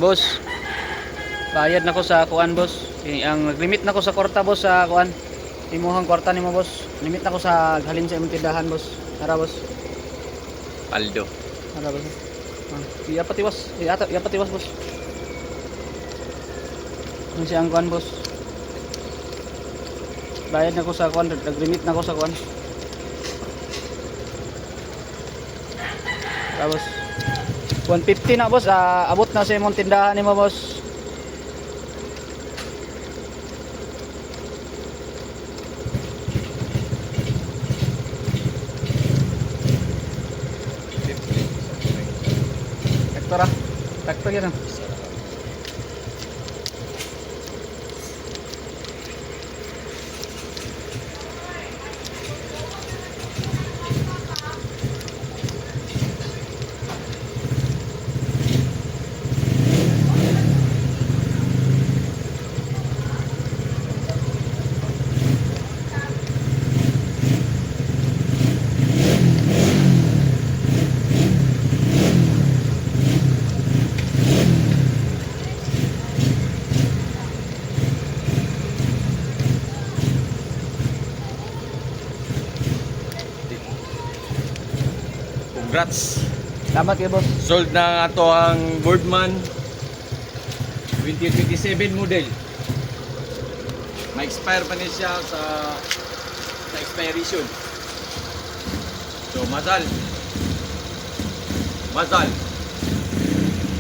Boss, bayad na ko sa kuan boss. Ang limit na ko sa kwarta boss sa kuan. Timuhang kwarta nimo boss. Limit na ko sa halin sa imong tindahan boss. Tara boss. Paldo. Tara boss. Iya patiwas. Iya patiwas boss. Ano siya ang kuan boss? Bayad na ko sa kuan, nag-limit na ko sa kuan. Tara boss. 150 na boss, abot na sa imong tindahan nimo boss. Takto ra. Takto yan. Congrats. Salamat kay boss. Sold na ato ang Boardman 2027 model. Ma-expire pa niya siya sa expiration. So, Mazal.